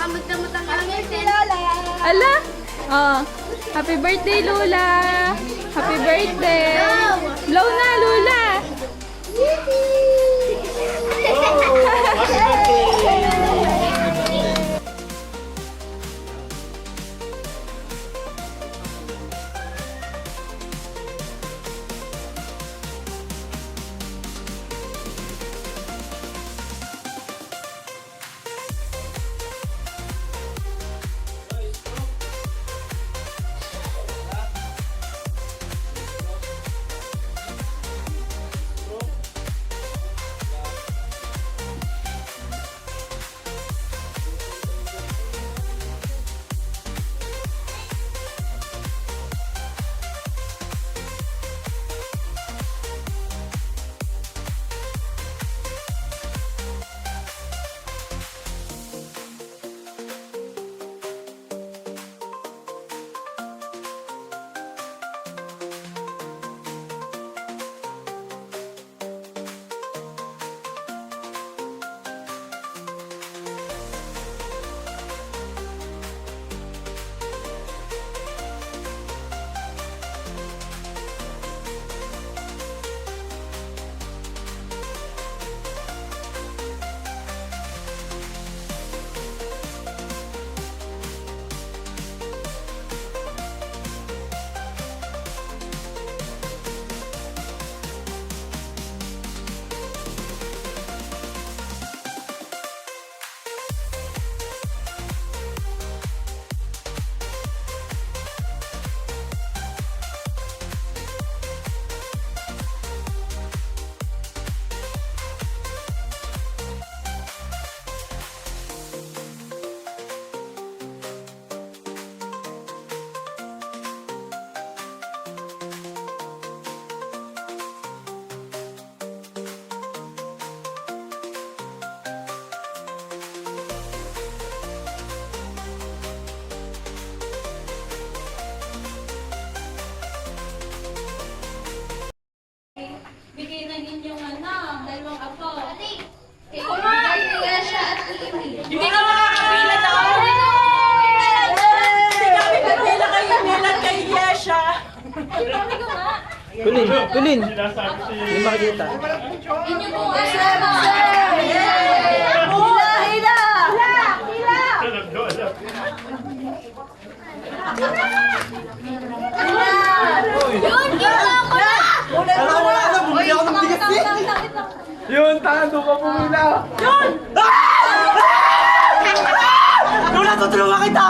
Baka magdamot ang birthday, Lola. Ala? Oh. Happy birthday, Lola. Happy birthday. Blow na, Lola. Bigay na ninyong dalawang apo. Ikaw nga, bigay siya at Amy. Hindi ka makakapila daw! Hindi kami kapila kayo nila kay Yesha! Kulin. Hindi makikita. Inyo pong kasama. Hila! Yun, ginawa ko na! Wala na, bumili ako ng bigas eh. Yun, tangan doon ka pumila. Yun! Lola, tutulungan kita!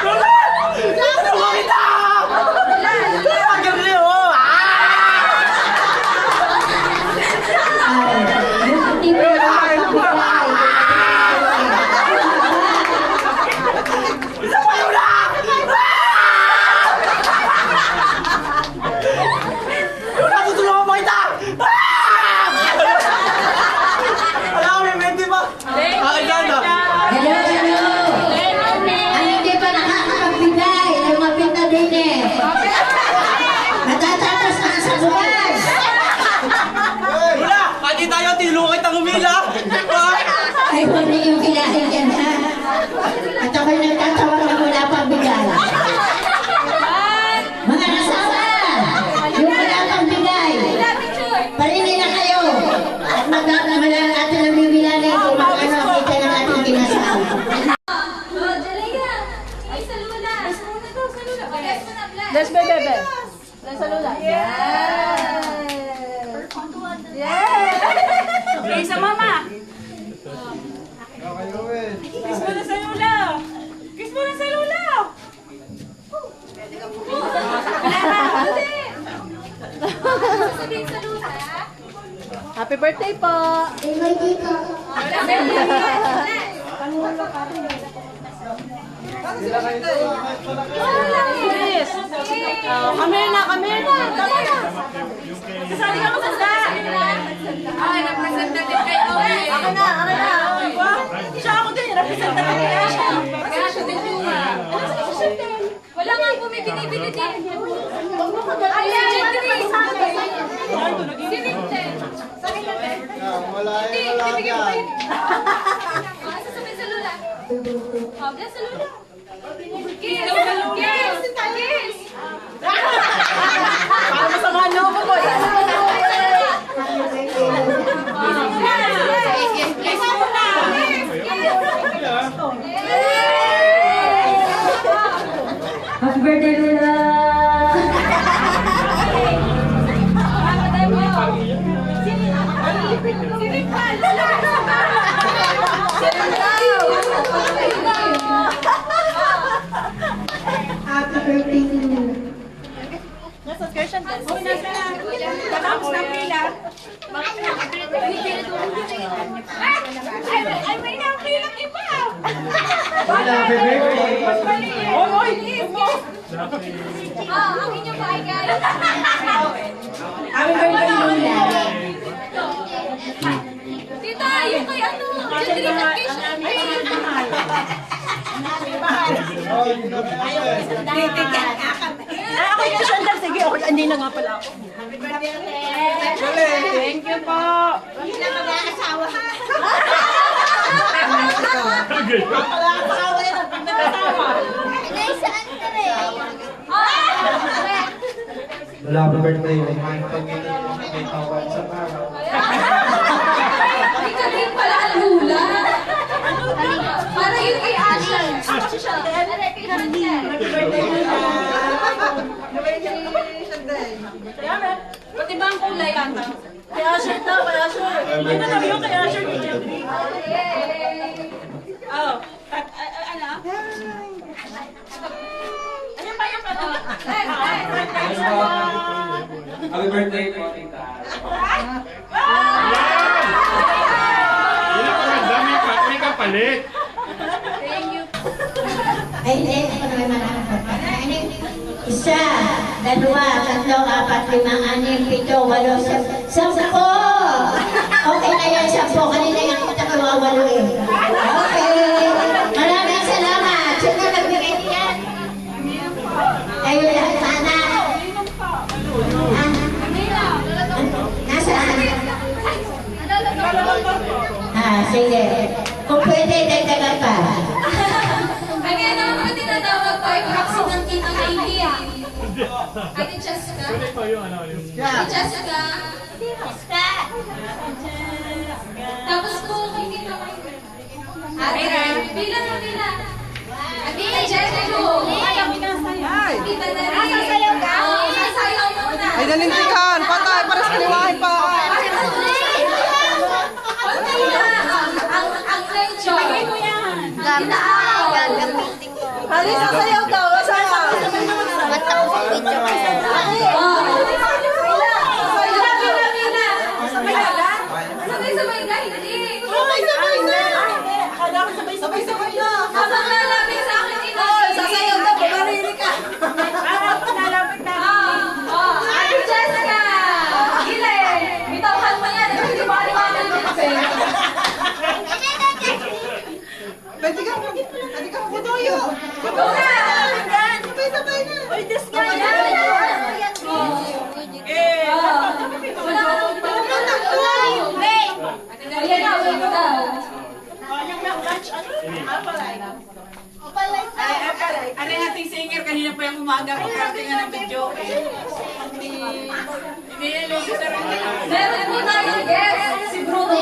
Lola! Tutulungan kita! Magaling oh! Lola, tutulungan mo kita! Alam ko, may mente pa! Akin ganda! Hello, hello! Ay, hindi pa nakakapagbigay. Lumapit na din eh. Natatapos na sa buwan. Lola, pati tayo, tinulungan kitang umila! Ay, huwag niyong kilahin yan ha. At ako'y nagtatawag na wala pang bigay. Mga kasama, yung wala pang bigay, parini na kayo. At magkakamalang atin ang bibilangin kung ano kita ng ating ginasal. Oh, Jalea. Ay, sa Lola. Sa Lola to, sa Lola. Pagkas mo na, Blas. Des, bebe. Sa Lola. Okay, sa mama! Kiss mo na sa Lola! Kiss mo na sa Lola! Sabihin sa Lola. Happy birthday po. Ingay dito. Please. Kami na. Tama na. Kasali ka masanda! Ay, representative kay Owe. Ako na! Siya ako din! Representative kay Yesha! Pagkasya din yung wala nga po may binibili din. Ay, si Jentry. Si Vincent. Hindi, bibigyan ko kayo. Oh, bless the Lord. Kiss! Kiss! Kiss! Para masama na ako po. Happy birthday, Lola! Happy birthday to you. Nasa question desk. Tapos na pila. Ay, may nakilang iba! Happy birthday! Oy! Ang inyong bahay, guys. Happy birthday, Lola. Tita, yung kay ano? Gentry vacation. Ako yung question desk. Sige, okay. Hindi na nga pala ako. Thank you po. Wala, happy birthday. May pag-ibig may tawad sa araw. Hindi ka din pala ang lula. Para yun kay Asha. Ako si Chantel. Kay Chantel. Pati ba ang kulay? Kay Asher daw, kay Asher. Ay, nanabi yung kay Asher ni Jeffrey. Oh. Ano? Ano pa yung ano? Happy birthday po, tita. May kapalit. Ay, hindi. Ako naman manakapagpakain. Isa, dalawa, tatlo, apat, lima, anim, pito, walo, sampo! Okay na yan, sampo. Kanina yung kita kawawalo eh. Okay. Maraming salamat. Sino nagbigay niyan? Ayun lang, sana. Nasaan? Sige. Kung pwede, dagdagan pa. Kaya naman mga tinatawag ko ay proxy ng Tita Kaili. Ate Jessica. Ate Jessica. Tapos po kay Tita Kaili. Ate, bilang mo bilang. Ate Jessica. Tita Nari. Sasayaw ka? Oo, sasayaw muna. Ay, nanindigan. Patay, pares kaliwahin pa. Konti lang. Ang lechon. Gagamitin ko. Ano sasayaw daw? Sasayaw. Sabay-sabay ka, hindi. Sabay-sabay na. Akala ko sabay-sabay na. Habang lalapit sa akin, ina. Sasayaw daw, bumarili ka. Lalapit na. Ate Jessica! Gile! Bitawhan mo yan. Hindi ba aliwanan din kasi? Pwede ka magputuyo. Go na! Sabay-sabay na. Uy, this guy. Wala ka nang wait! Ayan na, wait daw. Yung lunch, ano? Apalay. Ay, apalay. Ano yung ating singer? Kanina pa yung umaga. Pagkarating nga ng video. Hindi yan, Lucy na rin. Meron po tayong guest, si Bruno.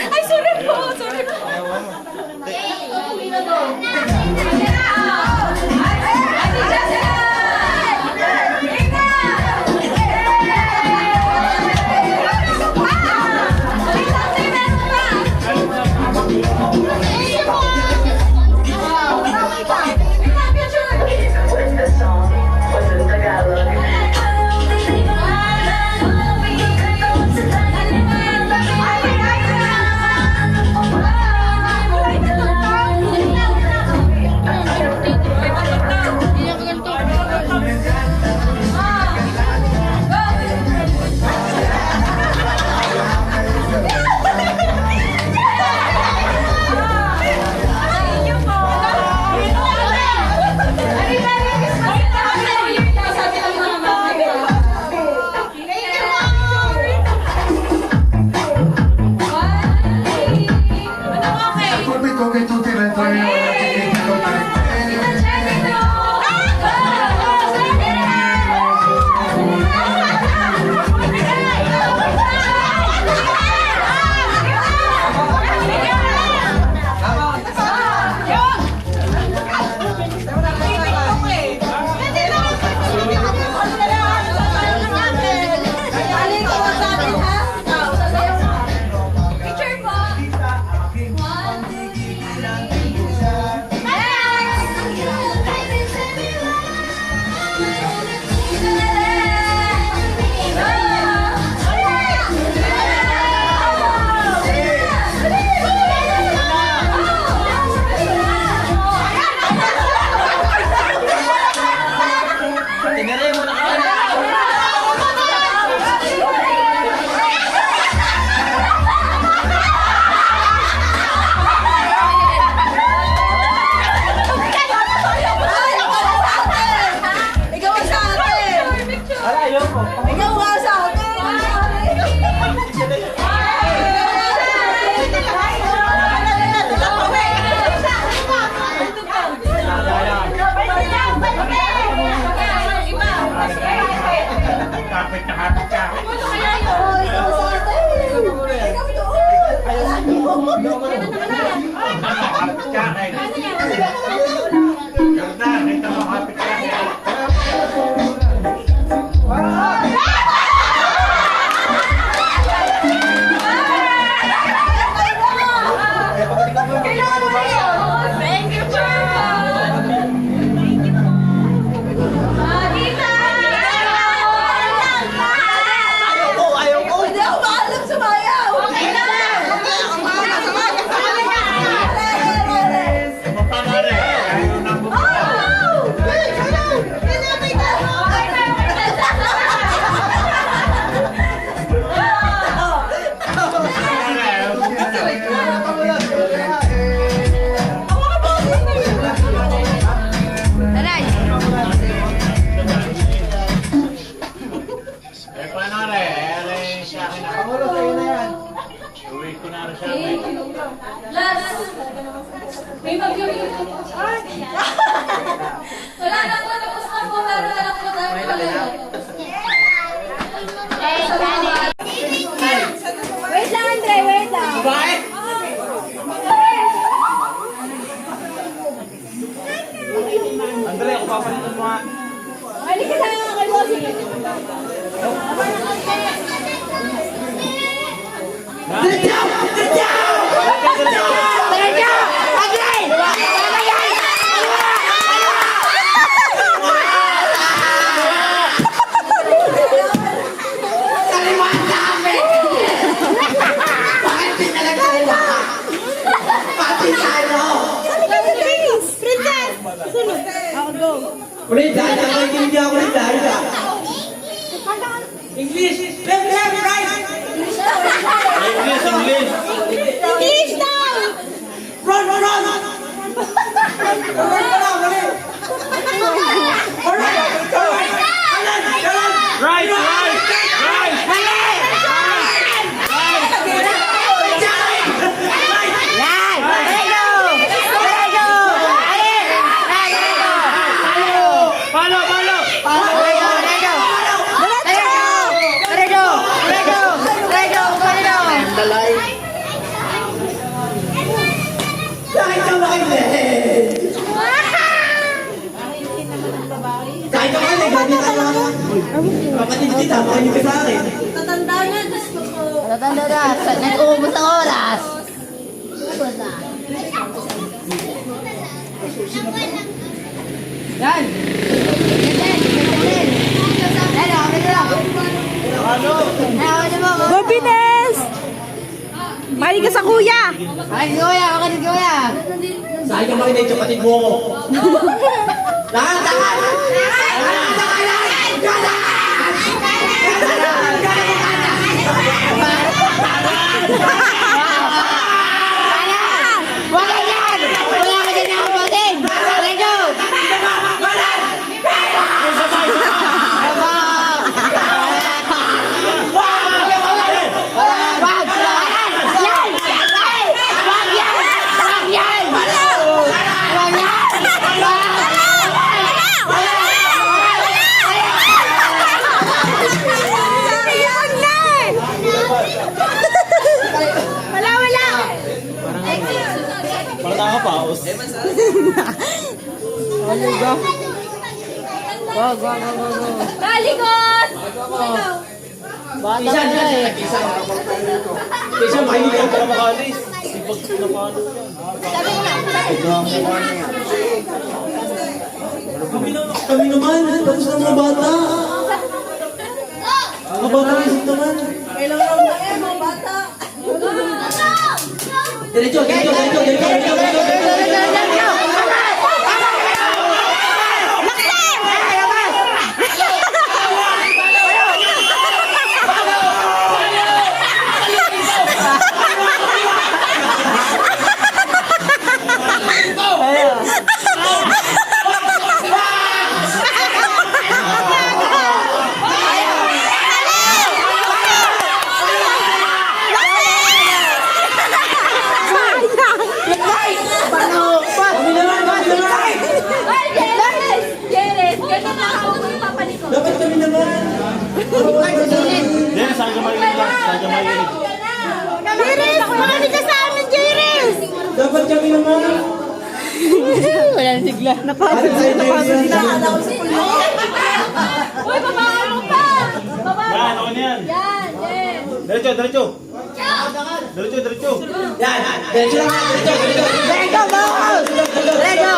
Ay, sorry po. Sorry po. Ate Jessica! Thank you, Ayaw ko! Hindi ako maalam sumayaw! Okay na! Last! May mag-YouTube. Wala na po, tapos na po, meron na lang po tayo pala. Wait lang, Andre, wait lang. Bakit? Andre, ako papalitan mo nga. Halika sa kay Bossy. Ulit, dahil ka nakikinig ako ulit, dahil ka. English! Left, left, right! English, English! English daw! Run, run, run! Right, right, right! Palo, palo! Kahit ka makinig! Kahit ka makinig, ganyan ka lang. Kapatid kita, makinig ka sa akin. Tatanda na, gusto ko. Tatanda na, nag-uubos ang oras. Ubus na. Yan. Go, Pines! Balik ka sa kuya! Ay, kuya, okay, kuya. Saan ka makinig, kapatid mo ako? Lahat, lahat! Wala yan! Wala ka dyan ako, Bossing! Let's go! Wag! Yan! Wag yan! Wag yan! Wag yan! Wala! Parang nakapaos. Balikot! Isa, isa, isa. Isa, makinig ka para makalis. Ipag napalo yan. Kami naman, tapos ng mga bata. Mga bata isip naman. Diretso, diretso, diretso, diretso, diretso, diretso. Sayang! bigla. Napagod na. Uy, babaan mo pa! Babaan! Yan, ako na yan. Yan, yes! Diretso, diretso. Diretso, diretso. Yan, diretso lang. Diretso. Lego, bawal! Lego!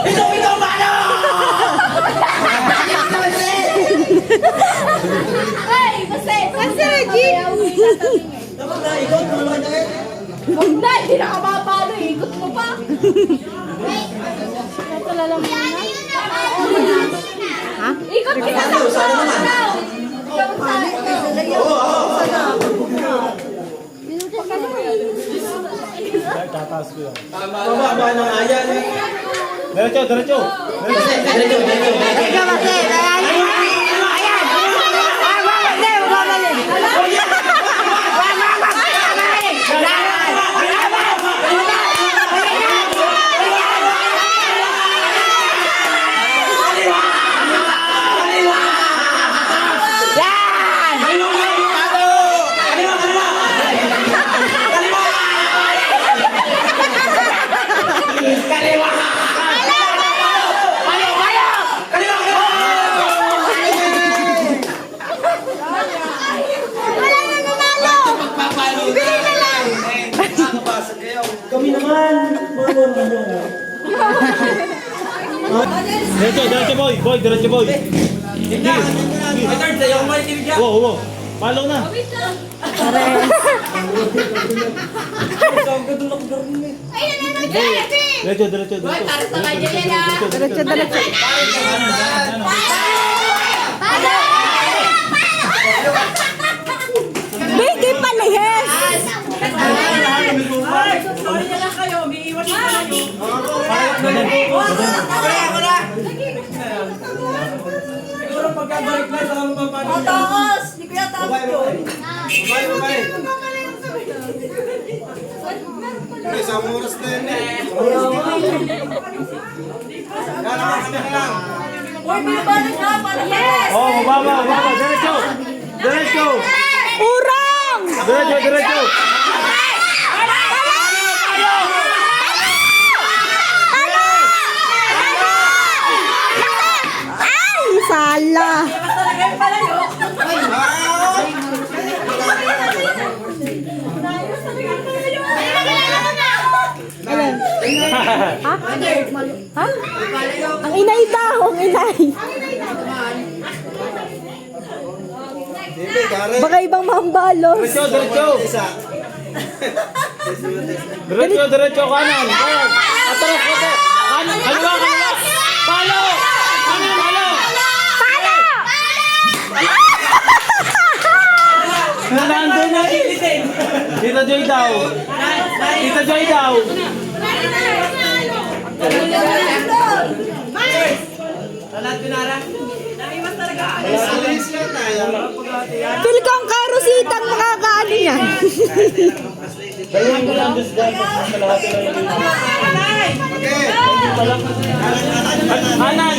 Ito, mano! Ay, kasi Reggie! Dapat na, ikaw, tulungan na yan. Huwag na, hindi na ka mapapalo. Ikot mo pa. Ha? Ikot kita sa Sana naman. Tataas ko yan. Baba na nga yan. Diretso, diretso. Kasi, diretso. Lego, kasi. Ayan! Ayan! Hindi, babalik! Kami naman. Diretso, diretso boy. Boy, diretso boy. Third, sa'yo ako makikinig yan. Wow, wow. Follow na. Diretso, diretso, diretso. Diretso, diretso. Baby pala, yes! Sorry na lang kayo, may iwan na kayo. Siguro pagkabalik na, saka mapapanood. Taas! Hindi ko yata yun. Babay. Isang oras na yun eh. Kala ka lang. Uy, may balik na, balik. Oh, mababa, mababa. Diretso. Diretso. Urong! Diretso, diretso. Ay, sala! Talaga yung palayo. Ha? Ha? Ang inay daw, ang inay. Baka ibang mambalot. Diretso, diretso. Diretso, diretso. Kanan. Kanan. Atras, atras. Kanan. Kaliwa, kaliwa. Palo. Kanan, palo. Nandun na. Tita Joy daw. Tita Joy daw. Feel ko ang karusitang makakaano yan. Dalawin ko lang just dahil sa lahat na yun. Kanan.